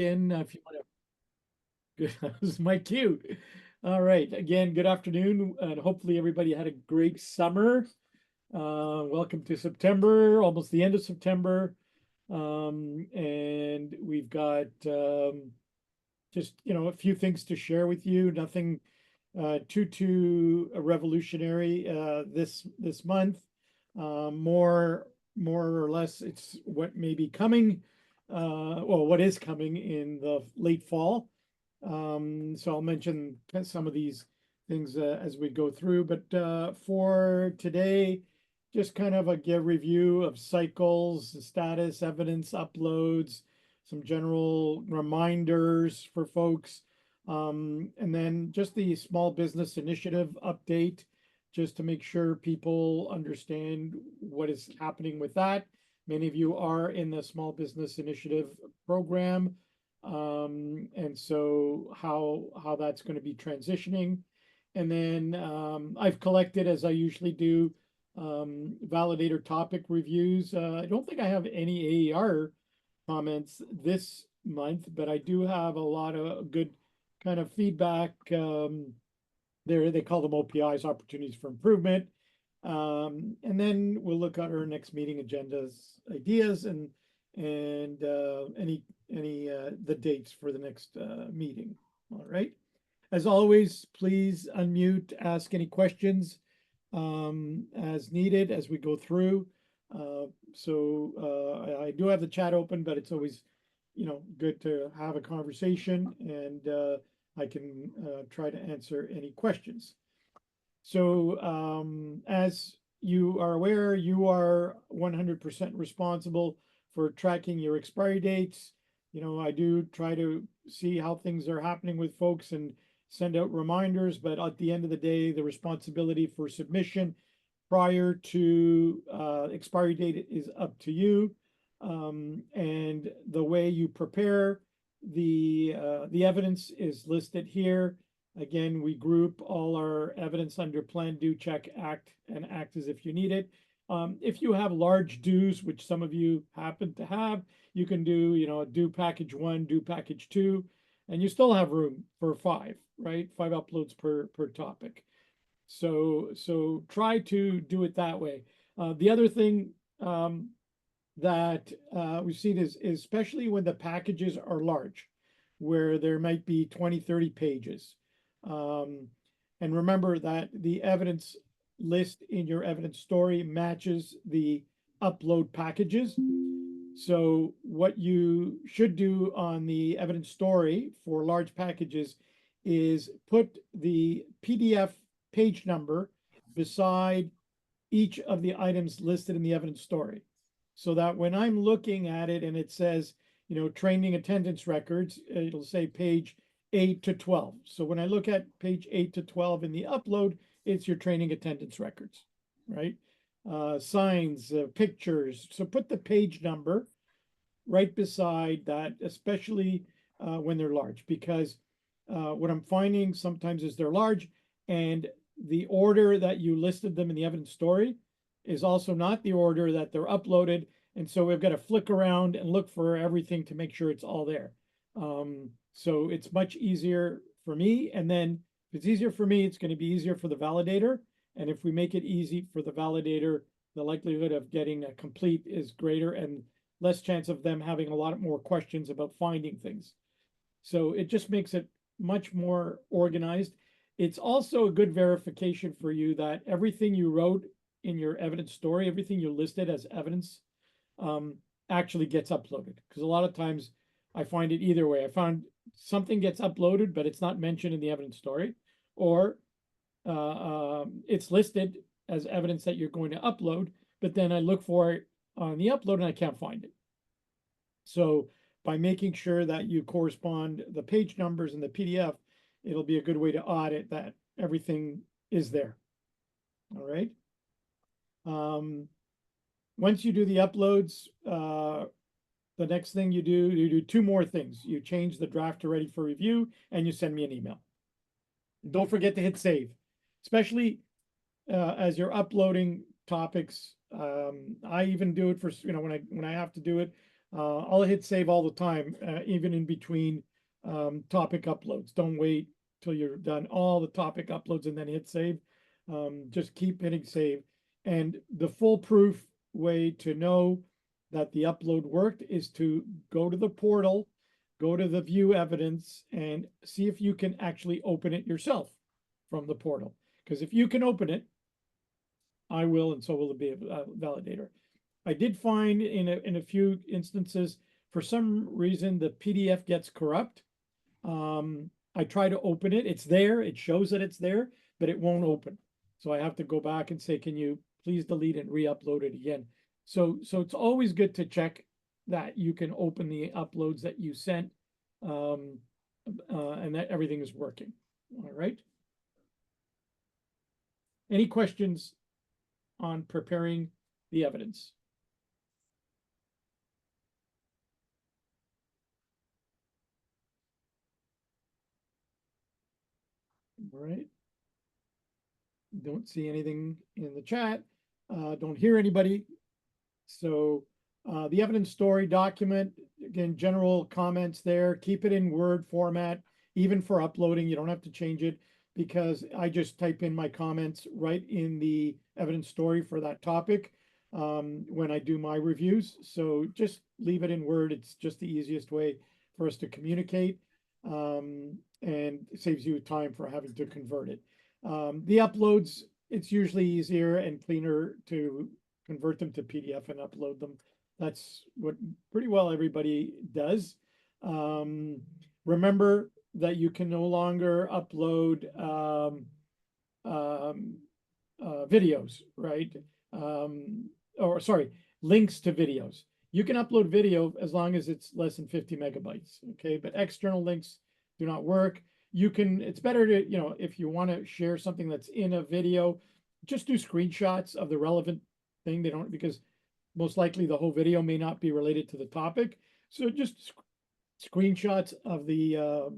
In if you want to. That was my cue. All right. Again, good afternoon, and hopefully everybody had a great summer. Welcome to September, almost the end of September, and we've got just a few things to share with you. Nothing too revolutionary this month. More or less, it's what may be coming. Well, what is coming in the late fall. So I'll mention some of these things as we go through. But for today, just kind of a review of cycles, status, evidence, uploads, some general reminders for folks. And then just the small business initiative update, just to make sure people understand what is happening with that. Many of you are in the small business initiative program. And so how that's going to be transitioning. And then I've collected, as I usually do, validator topic reviews. I don't think I have any AER comments this month, but I do have a lot of good kind of feedback. There they call them OPIs, opportunities for improvement. And then we'll look at our next meeting agendas, ideas, and any the dates for the next meeting. All right. As always, please unmute, ask any questions as needed as we go through. I do have the chat open, but it's always good to have a conversation, and I can try to answer any questions. So as you are aware, you are 100% responsible for tracking your expiry dates. I do try to see how things are happening with folks and send out reminders, but at the end of the day, the responsibility for submission prior to expiry date is up to you. And the way you prepare the evidence is listed here. Again, we group all our evidence under plan, do, check, act, and act as if you need it. If you have large dues, which some of you happen to have, you can do, a due package 1, due package 2, and you still have room for 5, right? 5 uploads per topic. So try to do it that way. The other thing that we've seen is especially when the packages are large, where there might be 20, 30 pages. And remember that the evidence list in your evidence story matches the upload packages. So what you should do on the evidence story for large packages is put the PDF page number beside each of the items listed in the evidence story, so that when I'm looking at it and it says, training attendance records, it'll say page 8 to 12. So when I look at page 8 to 12 in the upload, it's your training attendance records, right? Signs, pictures. So put the page number right beside that, especially when they're large, because what I'm finding sometimes is they're large and the order that you listed them in the evidence story is also not the order that they're uploaded. And so we've got to flick around and look for everything to make sure it's all there. So it's much easier for me. And then if it's easier for me, it's going to be easier for the validator. And if we make it easy for the validator, the likelihood of getting a complete is greater and less chance of them having a lot more questions about finding things. So it just makes it much more organized. It's also a good verification for you that everything you wrote in your evidence story, everything you listed as evidence, actually gets uploaded. Because a lot of times I find it either way. I found something gets uploaded, but it's not mentioned in the evidence story, or it's listed as evidence that you're going to upload, but then I look for it on the upload and I can't find it. So by making sure that you correspond the page numbers in the PDF, it'll be a good way to audit that everything is there. All right. Once you do the uploads, the next thing you do 2 more things. You change the draft to ready for review and you send me an email. Don't forget to hit save, especially as you're uploading topics. I even do it for, when I have to do it, I'll hit save all the time, even in between topic uploads. Don't wait till you're done all the topic uploads and then hit save. Just keep hitting save. And the foolproof way to know that the upload worked is to go to the portal, go to the view evidence, and see if you can actually open it yourself from the portal. Because if you can open it, I will, and so will the validator. I did find in a few instances, for some reason, the PDF gets corrupt. I try to open it. It's there. It shows that it's there, but it won't open. So I have to go back and say, can you please delete and re-upload it again? So it's always good to check that you can open the uploads that you sent, and that everything is working. All right. Any questions on preparing the evidence? All right. Don't see anything in the chat. Don't hear anybody. So the evidence story document, again, general comments there. Keep it in Word format, even for uploading. You don't have to change it because I just type in my comments right in the evidence story for that topic when I do my reviews. So just leave it in Word. It's just the easiest way for us to communicate, and it saves you time for having to convert it. The uploads, it's usually easier and cleaner to convert them to PDF and upload them. That's what pretty well everybody does. Remember that you can no longer upload videos, right? Or sorry, links to videos. You can upload video as long as it's less than 50 megabytes, okay? But external links do not work. You can, it's better to, if you want to share something that's in a video, just do screenshots of the relevant thing. They don't, because most likely the whole video may not be related to the topic. So just screenshots of the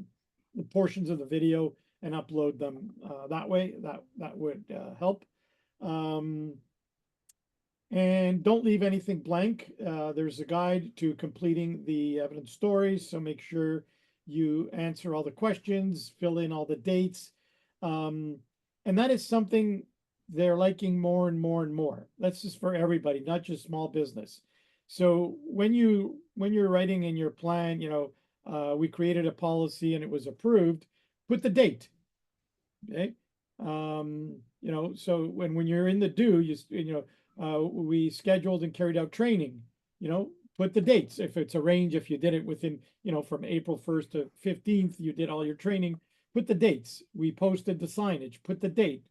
portions of the video and upload them that way. That would help. And don't leave anything blank. There's a guide to completing the evidence stories, so make sure you answer all the questions, fill in all the dates. And that is something they're liking more and more and more. That's just for everybody, not just small business. So when you're writing in your plan, we created a policy and it was approved, put the date. Okay. So when you're in the due, we scheduled and carried out training, put the dates. If it's a range, if you did it within, from April 1st to 15th, you did all your training, put the dates. We posted the signage, put the date.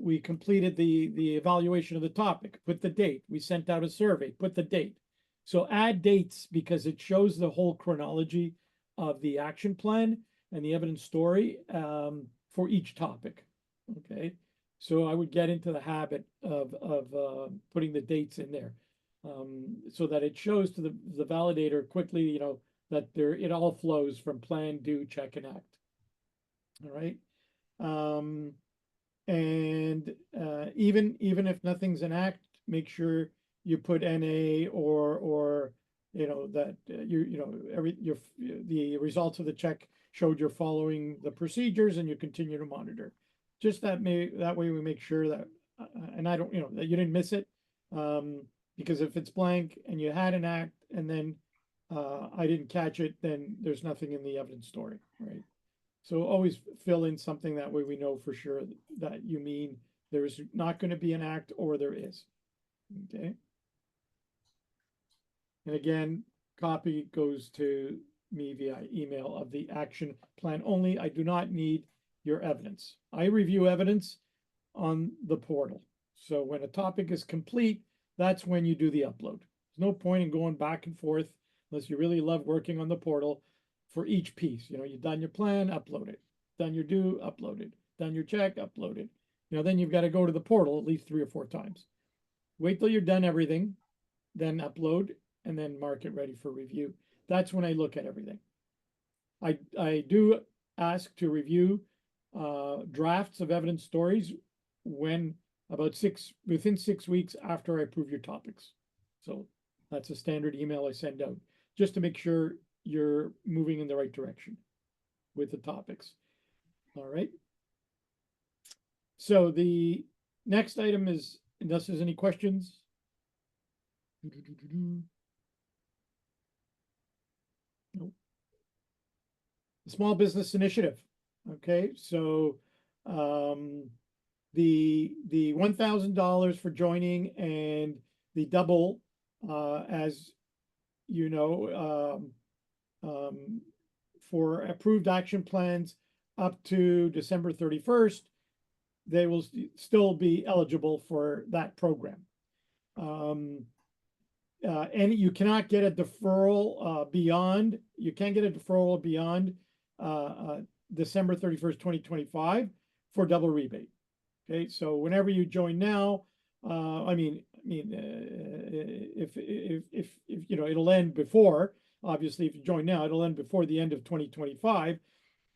We completed the evaluation of the topic, put the date. We sent out a survey, put the date. So add dates because it shows the whole chronology of the action plan and the evidence story for each topic. Okay, so I would get into the habit of putting the dates in there so that it shows to the validator quickly, that it all flows from plan, do, check, and act. All right. And even if nothing's an act, make sure you put NA or that the results of the check showed you're following the procedures and you continue to monitor. Just that way we make sure that and I don't that you didn't miss it, because if it's blank and you had an act and then I didn't catch it, then there's nothing in the evidence story, right? So always fill in something, that way we know for sure that you mean there is not going to be an act or there is. Okay. And again, copy goes to me via email of the action plan only. I do not need your evidence. I review evidence on the portal. So when a topic is complete, that's when you do the upload. There's no point in going back and forth unless you really love working on the portal for each piece. You've done your plan, upload it. Done your due, upload it. Done your check, upload it. Then you've got to go to the portal at least 3 or 4 times. Wait till you're done everything, then upload, and then mark it ready for review. That's when I look at everything. I do ask to review drafts of evidence stories within 6 weeks after I approve your topics. So that's a standard email I send out, just to make sure you're moving in the right direction with the topics. All right. So the next item is, unless there's any questions. Nope. The Small Business Initiative. Okay, so the $1,000 for joining and the double, as you know, for approved action plans up to December 31st, they will still be eligible for that program. And you cannot get a deferral beyond, you can't get a deferral beyond December 31st, 2025 for double rebate. Okay, so whenever you join now, if you know, it'll end before, obviously, if you join now, it'll end before the end of 2025.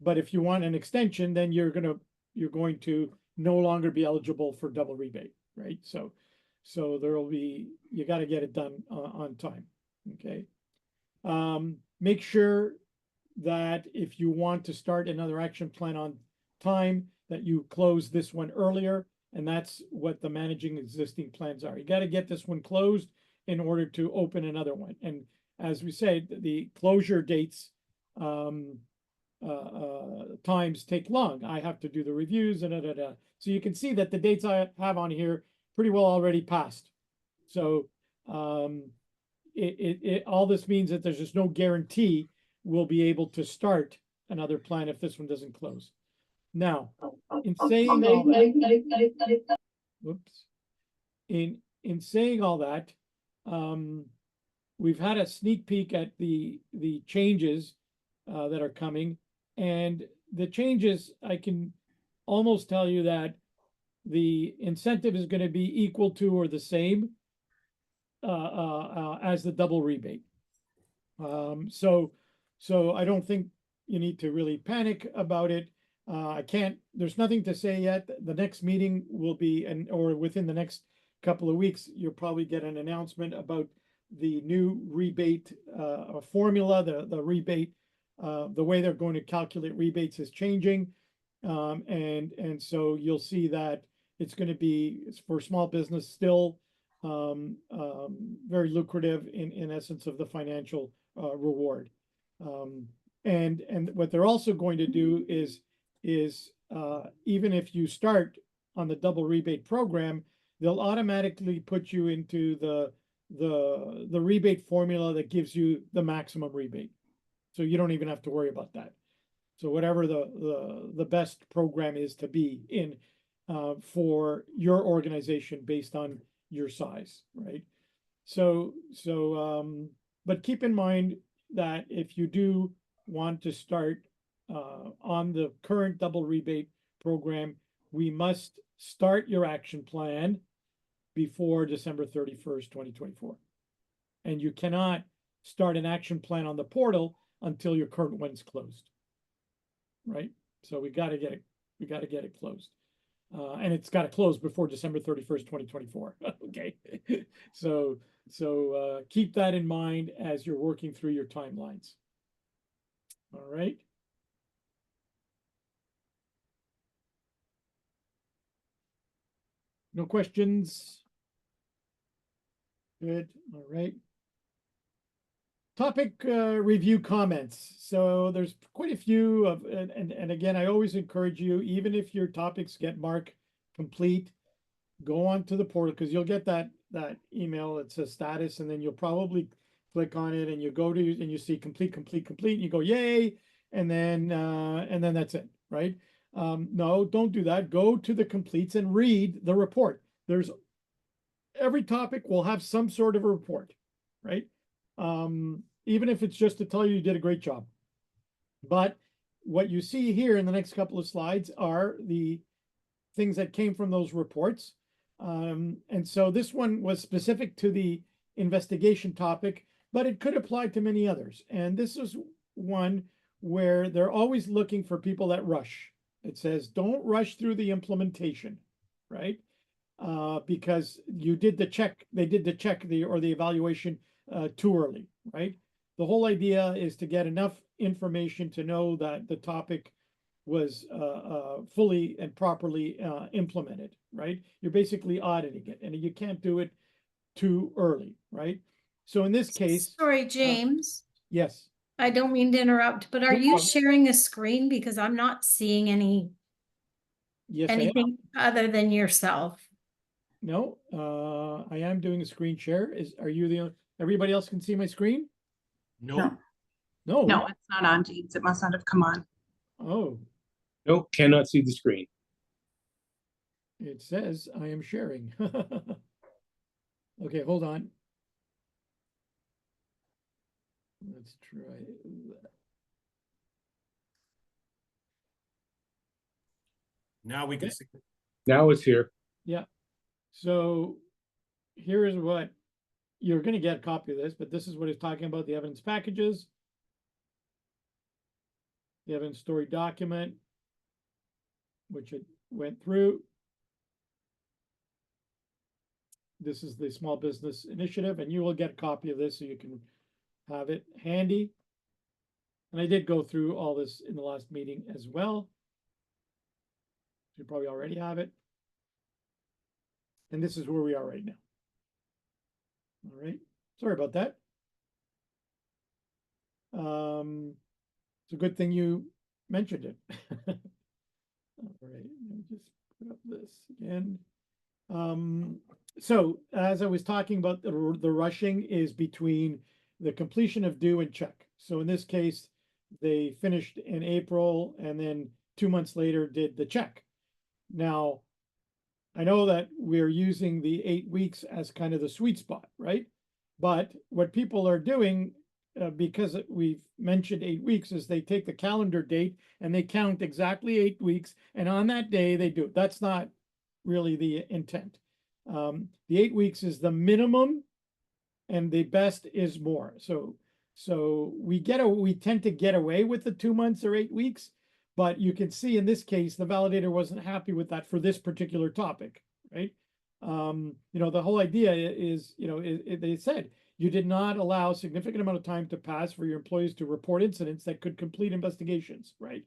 But if you want an extension, then you're going to no longer be eligible for double rebate, right? So there will be, you got to get it done on time. Okay. Make sure that if you want to start another action plan on time, that you close this one earlier. And that's what the managing existing plans are. You got to get this one closed in order to open another one. And as we said, the closure dates times take long. I have to do the reviews and So you can see that the dates I have on here pretty well already passed. So all this means that there's just no guarantee we'll be able to start another plan if this one doesn't close. Now, in saying all that, whoops, in saying all that, we've had a sneak peek at the changes that are coming, and the changes, I can almost tell you that the incentive is going to be equal to or the same as the double rebate. So I don't think you need to really panic about it. There's nothing to say yet. The next meeting will be, or within the next couple of weeks, you'll probably get an announcement about the new rebate formula, the rebate, the way they're going to calculate rebates is changing. And so you'll see that it's going to be, for small business, still very lucrative in essence of the financial reward. And what they're also going to do is even if you start on the double rebate program, they'll automatically put you into the rebate formula that gives you the maximum rebate. So you don't even have to worry about that. So whatever the best program is to be in for your organization based on your size, right? But keep in mind that if you do want to start on the current double rebate program, we must start your action plan before December 31st, 2024. And you cannot start an action plan on the portal until your current one's closed, right? So we got to get it closed. And it's got to close before December 31st, 2024. Okay. So keep that in mind as you're working through your timelines. All right. No questions? Good. All right. Topic review comments. So there's quite a few of, and again, I always encourage you, even if your topics get marked complete, go on to the portal, because you'll get that email that says status, and then you'll probably click on it and you go to, and you see complete, and you go, yay, and then that's it, right? No, don't do that. Go to the completes and read the report. Every topic will have some sort of a report, right? Even if it's just to tell you did a great job. But what you see here in the next couple of slides are the things that came from those reports. And so this one was specific to the investigation topic, but it could apply to many others. And this is one where they're always looking for people that rush. It says, don't rush through the implementation, right? because you did the check, they did the check or the evaluation too early, right? The whole idea is to get enough information to know that the topic was fully and properly implemented, right? You're basically auditing it, and you can't do it too early, right? So in this case, Sorry, James, yes. I don't mean to interrupt, but are No you problem. sharing a screen? Because I'm not seeing Yes, I am. anything other than yourself. No, I am doing a screen share. Are you everybody else can see my screen? No, No. No, it's not on, Jeeves. It must not have come on. Oh, no, cannot see the screen. it says I am sharing. Okay, hold on. Let's try that. Now we can Okay. see. Now it's here. Yeah. So here is what you're going to get a copy of this, but this is what it's talking about: the evidence packages, the evidence story document, which it went through. This is the small business initiative, and you will get a copy of this so you can have it handy. And I did go through all this in the last meeting as well. You probably already have it. And this is where we are right now. All right. Sorry about that. It's a good thing you mentioned it. All right. Let me just put up this again. So as I was talking about, the rushing is between the completion of due and check. So in this case, they finished in April and then 2 months later did the check. Now, I know that we're using the 8 weeks as kind of the sweet spot, right? But what people are doing, because we've mentioned 8 weeks, is they take the calendar date and they count exactly 8 weeks, and on that day they do it. That's not really the intent. The 8 weeks is the minimum, and the best is more. So we tend to get away with the 2 months or 8 weeks, but you can see in this case the validator wasn't happy with that for this particular topic, right? The whole idea is, they said you did not allow a significant amount of time to pass for your employees to report incidents that could complete investigations, right?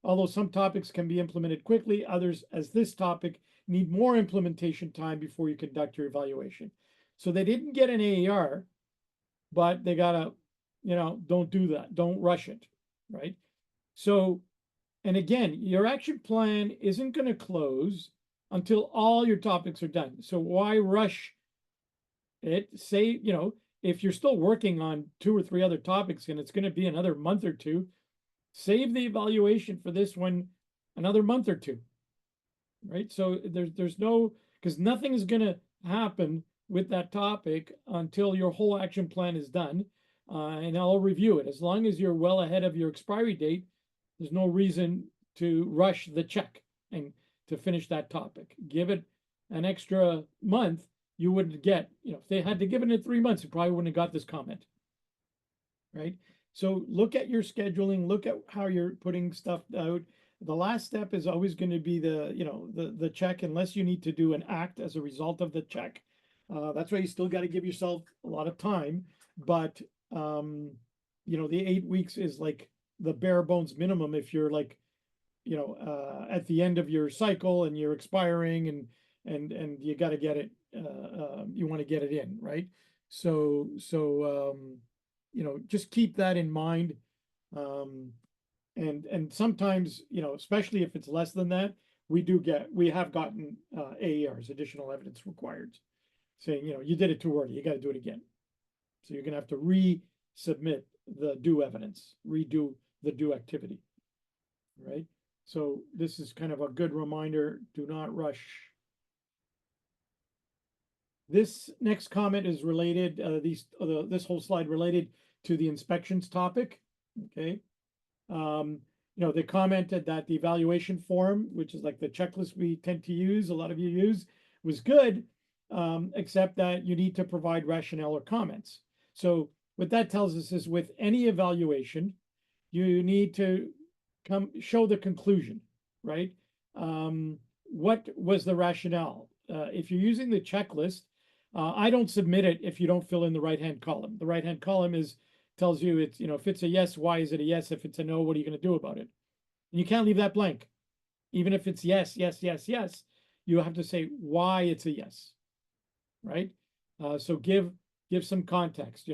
Although some topics can be implemented quickly, others, as this topic, need more implementation time before you conduct your evaluation. So they didn't get an AER, but they gotta, don't do that. Don't rush it, right? So, and again, your action plan isn't going to close until all your topics are done. So why rush it? Say, if you're still working on 2 or 3 other topics and it's going to be another month or two, save the evaluation for this one another month or two, right? So there's no, because nothing is going to happen with that topic until your whole action plan is done, and I'll review it. As long as you're well ahead of your expiry date, there's no reason to rush the check and to finish that topic. Give it an extra month, you wouldn't get, if they had to give it in 3 months, you probably wouldn't have got this comment, right? So look at your scheduling, look at how you're putting stuff out. The last step is always going to be the check, unless you need to do an act as a result of the check. That's why you still got to give yourself a lot of time. But the 8 weeks is like the bare bones minimum if you're like, at the end of your cycle and you're expiring and you got to get it, you want to get it in, right? So just keep that in mind. And sometimes, especially if it's less than that, we have gotten AERs, additional evidence required, saying, you did it too early, you got to do it again. So you're going to have to resubmit the due evidence, redo the due activity, right? So this is kind of a good reminder, do not rush. This next comment is related, this whole slide related to the inspections topic, okay? They commented that the evaluation form, which is like the checklist we tend to use, a lot of you use, was good, except that you need to provide rationale or comments. So what that tells us is with any evaluation, you need to show the conclusion, right? What was the rationale? if you're using the checklist, I don't submit it if you don't fill in the right-hand column. The right-hand column tells you it's, if it's a yes, why is it a yes? If it's a no, what are you going to do about it? And you can't leave that blank. Even if it's yes, yes, yes, yes, you have to say why it's a yes, right? So give some context.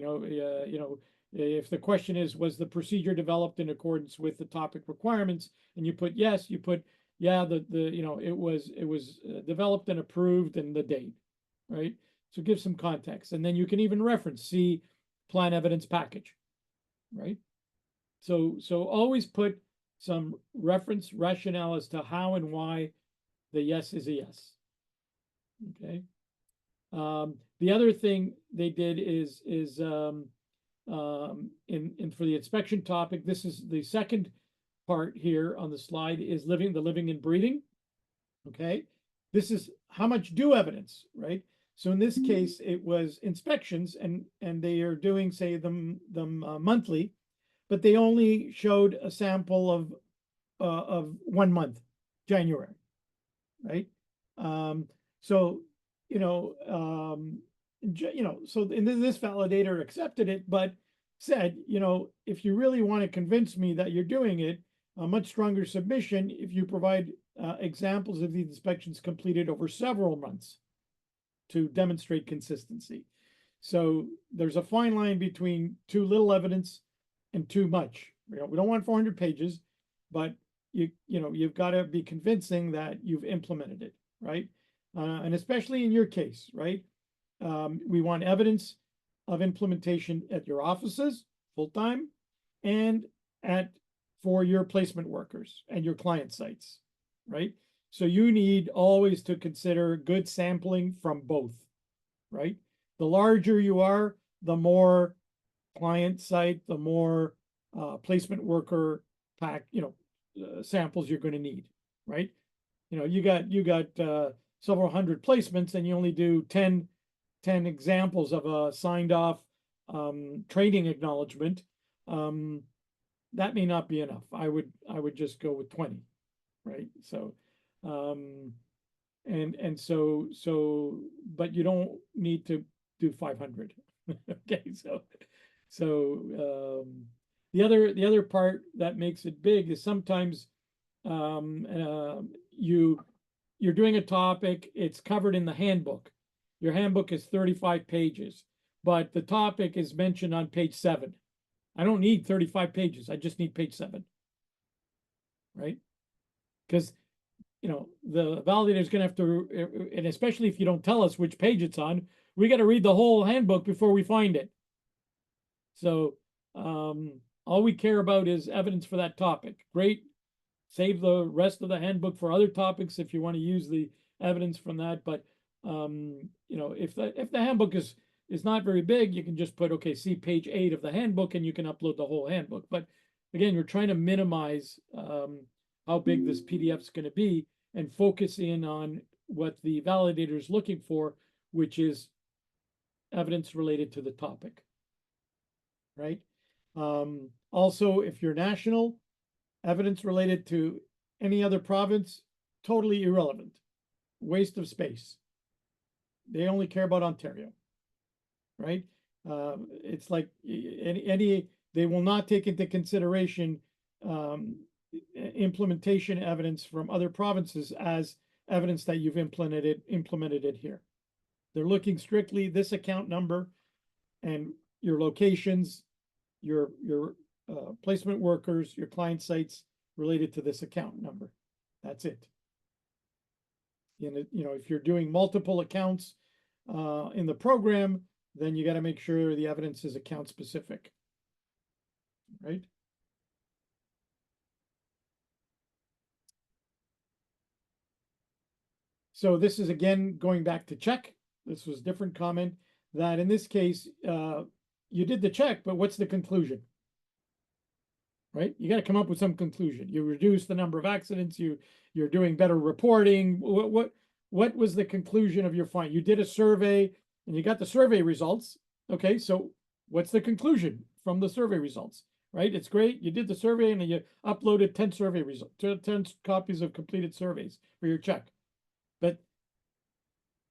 If the question is, was the procedure developed in accordance with the topic requirements, and you put yes, you put yeah, it was developed and approved and the date, right? So give some context, and then you can even reference see plan evidence package, right? So always put some reference rationale as to how and why the yes is a yes. Okay. The other thing they did is for the inspection topic, this is the second part here on the slide is the living and breathing. Okay. This is how much due evidence, right? So in this case, it was inspections and they are doing, say, them monthly, but they only showed a sample of 1 month, January, right? So this validator accepted it, but said, if you really want to convince me that you're doing it, a much stronger submission if you provide examples of these inspections completed over several months to demonstrate consistency. So there's a fine line between too little evidence and too much. We don't want 400 pages, but you've got to be convincing that you've implemented it, right? And especially in your case, right? We want evidence of implementation at your offices, full-time, and for your placement workers and your client sites, right? So you need always to consider good sampling from both, right? The larger you are, the more client site, the more placement worker samples you're going to need, right? You got several hundred placements and you only do 10 examples of a signed off training acknowledgement. That may not be enough. I would just go with 20, right? So but you don't need to do 500. Okay, so the other part that makes it big is sometimes you're doing a topic, it's covered in the handbook. Your handbook is 35 pages, but the topic is mentioned on page 7. I don't need 35 pages. I just need page 7, right? Because the validator is going to have to, and especially if you don't tell us which page it's on, we got to read the whole handbook before we find it. So all we care about is evidence for that topic. Great. Save the rest of the handbook for other topics if you want to use the evidence from that. But if the handbook is not very big, you can just put, okay, see page 8 of the handbook, and you can upload the whole handbook. But again, we're trying to minimize how big this PDF is going to be and focus in on what the validator is looking for, which is evidence related to the topic, right? Also, if you're national, evidence related to any other province, totally irrelevant, waste of space. They only care about Ontario, right? It's like they will not take into consideration implementation evidence from other provinces as evidence that you've implemented it here. They're looking strictly this account number and your locations, your placement workers, your client sites related to this account number. That's it. If you're doing multiple accounts in the program, then you got to make sure the evidence is account specific, right? So this is again going back to check. This was different comment that in this case you did the check, but what's the conclusion? Right? You got to come up with some conclusion. You reduce the number of accidents. You're doing better reporting. What was the conclusion of your find? You did a survey and you got the survey results. Okay, so what's the conclusion from the survey results? Right? It's great. You did the survey and you uploaded 10 survey results, 10 copies of completed surveys for your check. But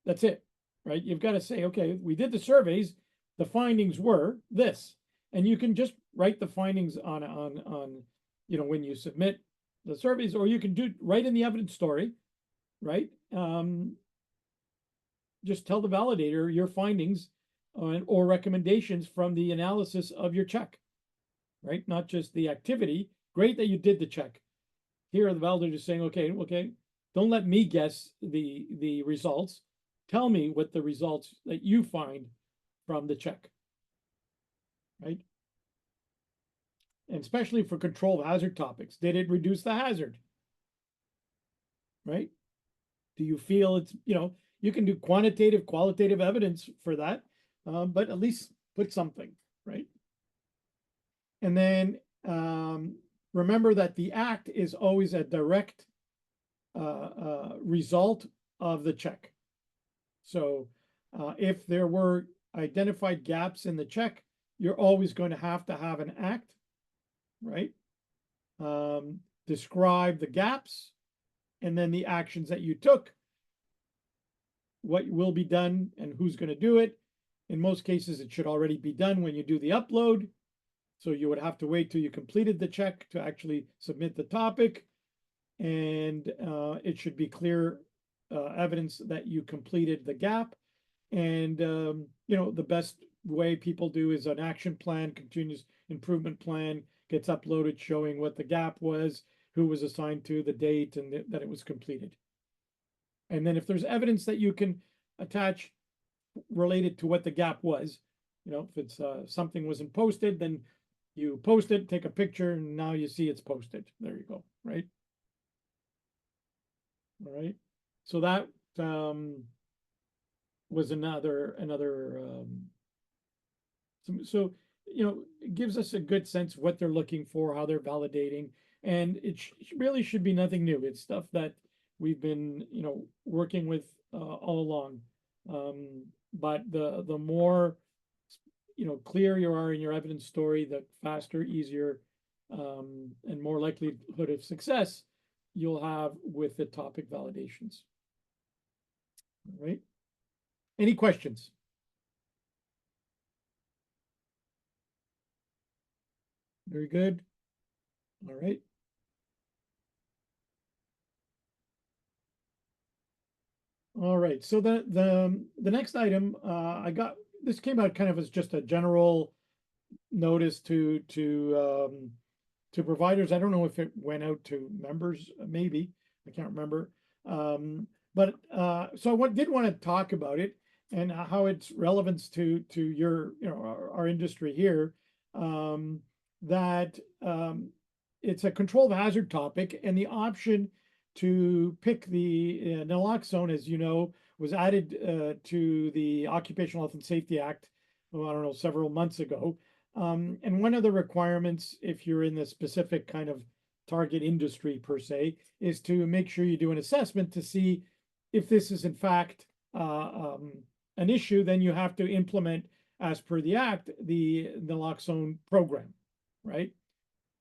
That's it, right? You've got to say, okay, we did the surveys, the findings were this. And you can just write the findings on, when you submit the surveys, or you can write in the evidence story, right? Just tell the validator your findings or recommendations from the analysis of your check, right? Not just the activity. Great that you did the check. Here, the validator is saying, okay, don't let me guess the results. Tell me what the results that you find from the check, right? And especially for controlled hazard topics, did it reduce the hazard? Right? Do you feel it's, you can do quantitative, qualitative evidence for that, but at least put something, right? And then remember that the act is always a direct result of the check. So if there were identified gaps in the check, you're always going to have an act, right? Describe the gaps and then the actions that you took, what will be done and who's going to do it. In most cases, it should already be done when you do the upload. So you would have to wait till you completed the check to actually submit the topic. And it should be clear evidence that you completed the gap. And, the best way people do is an action plan, continuous improvement plan gets uploaded showing what the gap was, who was assigned to, the date, and that it was completed. And then if there's evidence that you can attach related to what the gap was, if it's something wasn't posted, then you post it, take a picture, and now you see it's posted. There you go, right? All right. So that was another so it gives us a good sense of what they're looking for, how they're validating, and it really should be nothing new. It's stuff that we've been working with all along. But the more clear you are in your evidence story, the faster, easier, and more likelihood of success you'll have with the topic validations. All right. Any questions? Very good. All right. All right. So the next item this came out kind of as just a general notice to providers. I don't know if it went out to members, maybe. I can't remember. But so I did want to talk about it and how it's relevance to your our industry here. That it's a controlled hazard topic, and the option to pick the naloxone, as you know, was added to the Occupational Health and Safety Act, I don't know, several months ago. And one of the requirements, if you're in the specific kind of target industry per se, is to make sure you do an assessment to see if this is in fact an issue. Then you have to implement, as per the act, the naloxone program, right?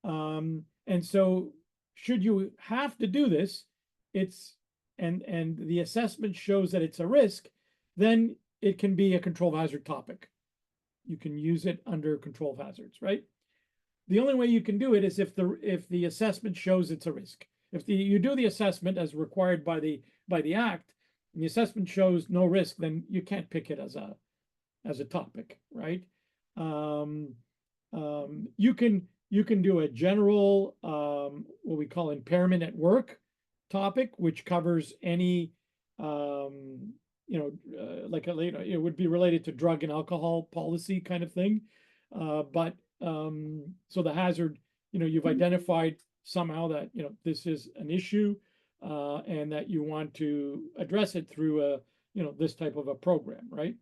And so should you have to do this, and the assessment shows that it's a risk, then it can be a controlled hazard topic. You can use it under controlled hazards, right? The only way you can do it is if the assessment shows it's a risk. If you do the assessment as required by the act, and the assessment shows no risk, then you can't pick it as a topic, right? You can do a general what we call impairment at work topic, which covers any it would be related to drug and alcohol policy kind of thing. But so the hazard, you've identified somehow that this is an issue, and that you want to address it through this type of a program, right?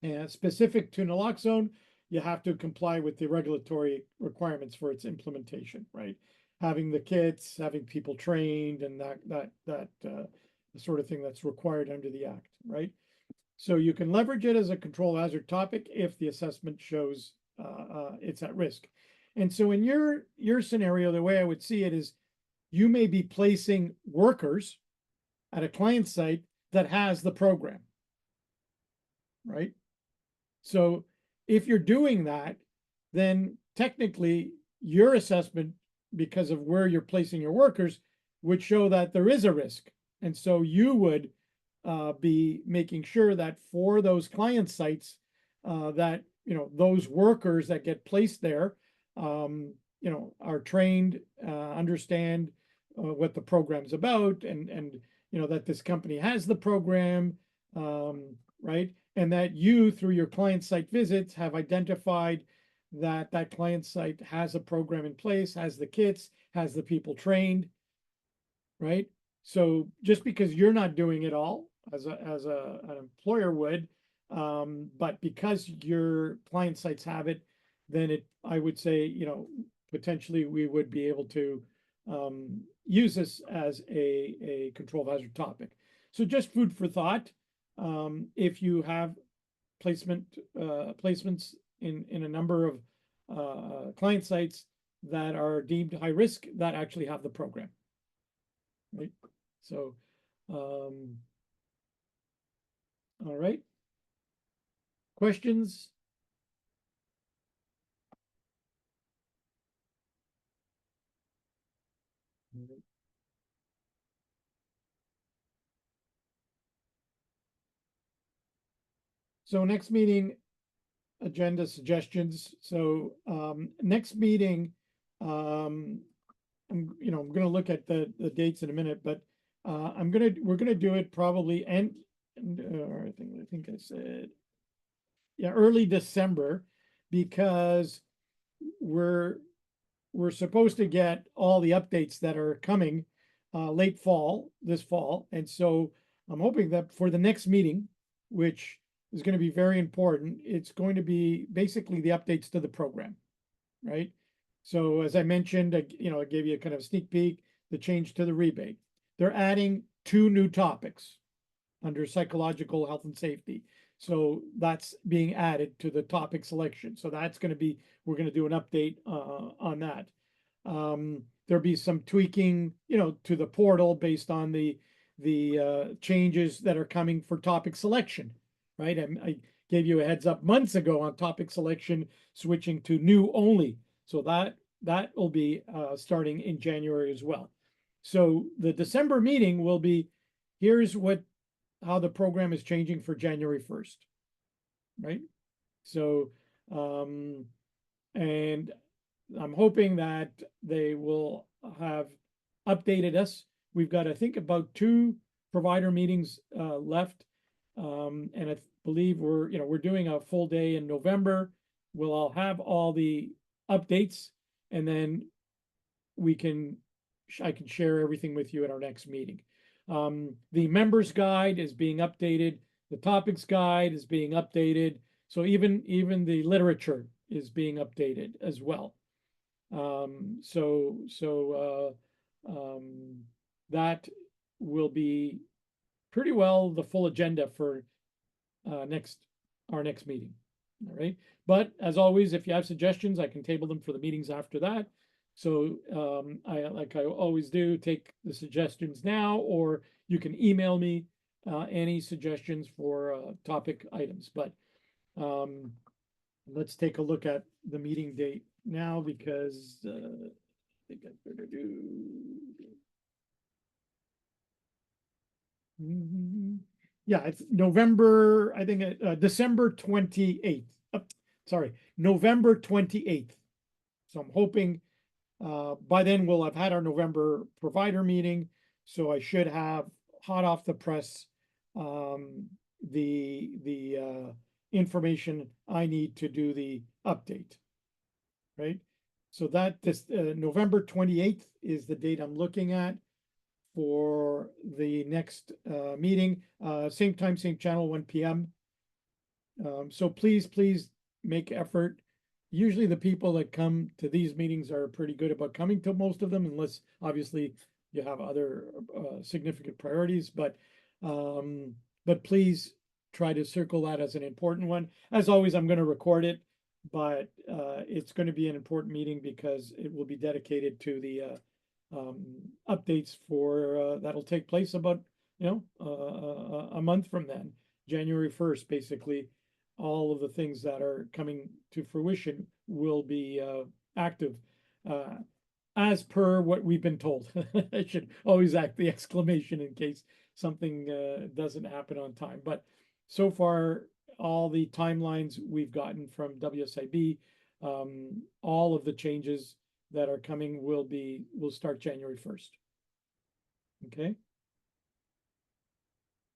And specific to naloxone, you have to comply with the regulatory requirements for its implementation, right? Having the kits, having people trained, and that the sort of thing that's required under the act, right? So you can leverage it as a control hazard topic if the assessment shows it's at risk. And so in your scenario, the way I would see it is you may be placing workers at a client site that has the program, right? So if you're doing that, then technically your assessment, because of where you're placing your workers, would show that there is a risk. And so you would be making sure that for those client sites, that, you know, those workers that get placed there, you know, are trained, understand what the program's about, and, you know, that this company has the program, right? And that you, through your client site visits, have identified that that client site has a program in place, has the kits, has the people trained, right? So just because you're not doing it all as an employer would, but because your client sites have it, then I would say, you know, potentially we would be able to use this as a control hazard topic. So just food for thought. If you have placements in a number of client sites that are deemed high risk that actually have the program, right? So, all right. Questions? So next meeting, agenda suggestions. So next meeting, I'm gonna look at the dates in a minute, but we're gonna do it probably I think I said, yeah, early December, because we're supposed to get all the updates that are coming late fall, this fall. And so I'm hoping that for the next meeting, which is going to be very important, it's going to be basically the updates to the program, right? So as I mentioned, I gave you a kind of sneak peek, the change to the rebate. They're adding 2 new topics under psychological health and safety. So that's being added to the topic selection. So that's going to be, we're going to do an update on that. There'll be some tweaking, to the portal based on the changes that are coming for topic selection, right? I gave you a heads up months ago on topic selection switching to new only. So that will be starting in January as well. So the December meeting will be, here's how the program is changing for January 1st, right? So, and I'm hoping that they will have updated us. We've got, I think, about 2 provider meetings left. And I believe we're doing a full day in November. We'll all have all the updates, and then I can share everything with you at our next meeting. The members guide is being updated. The topics guide is being updated. So even the literature is being updated as well. That will be pretty well the full agenda for our next meeting. All right. But as always, if you have suggestions, I can table them for the meetings after that. So like I always do, take the suggestions now, or you can email me any suggestions for topic items. But let's take a look at the meeting date now, because I think I better do. Yeah, it's November, I think December 28th. Sorry, November 28th. So I'm hoping by then we'll have had our November provider meeting. So I should have hot off the press the information I need to do the update, right? So that this November 28th is the date I'm looking at for the next meeting. Same time, same channel, 1 p.m. So please make effort. Usually the people that come to these meetings are pretty good about coming to most of them, unless obviously you have other significant priorities. But please try to circle that as an important one. As always, I'm going to record it, but it's going to be an important meeting because it will be dedicated to the updates for that'll take place about a month from then, January 1st, basically. all of the things that are coming to fruition will be active as per what we've been told. I should always act the exclamation in case something doesn't happen on time. But so far, all the timelines we've gotten from WSIB, all of the changes that are coming will start January 1st. Okay.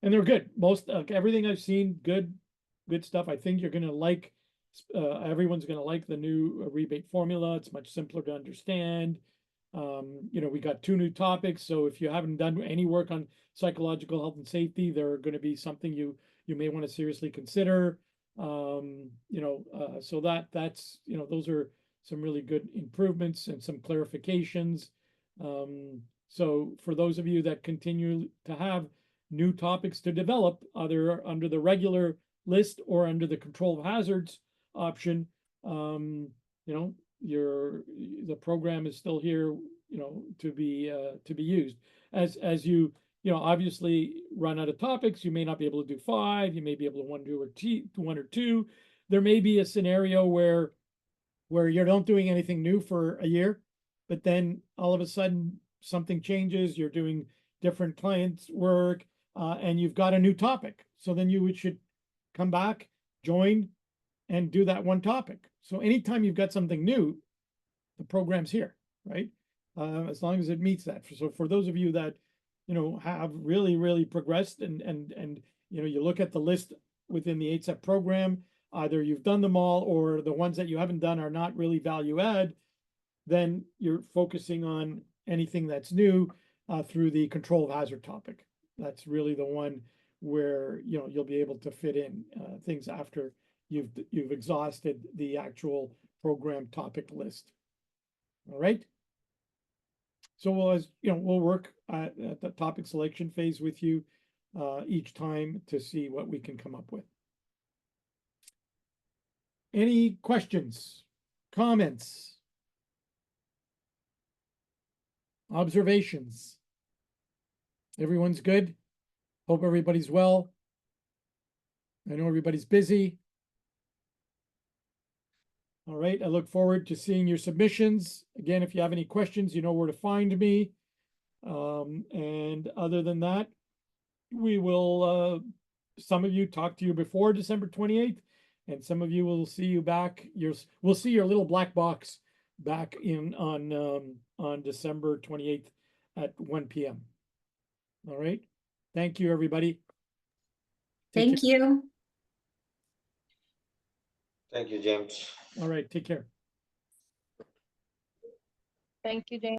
And they're good. Most everything I've seen, good stuff. I think you're gonna like. Everyone's gonna like the new rebate formula. It's much simpler to understand. We got 2 new topics. So if you haven't done any work on psychological health and safety, they're going to be something you may want to seriously consider. So that's those are some really good improvements and some clarifications. So for those of you that continue to have new topics to develop, either under the regular list or under the control of hazards option, the program is still here, to be used. As you obviously run out of topics, you may not be able to do 5, you may be able to do 1 or 2. There may be a scenario where you're not doing anything new for a year, but then all of a sudden something changes, you're doing different clients work, and you've got a new topic. So then you should come back, join, and do that one topic. So anytime you've got something new, the program's here, right? As long as it meets that. So for those of you that, have really progressed and you look at the list within the HSEP program, either you've done them all or the ones that you haven't done are not really value add, then you're focusing on anything that's new through the control of hazard topic. That's really the one where, you'll be able to fit in things after you've exhausted the actual program topic list. All right. So we'll work at the topic selection phase with you each time to see what we can come up with. Any questions, comments, observations? Everyone's good? Hope everybody's well. I know everybody's busy. All right, I look forward to seeing your submissions. Again, if you have any questions, you know where to find me. And other than that, we will, some of you talk to you before December 28th, and some of you will see you back. We'll see your little black box back on December 28th at 1 p.m. All right. Thank you, everybody. Thank you. Thank you, James. All right, take care. Thank you, James.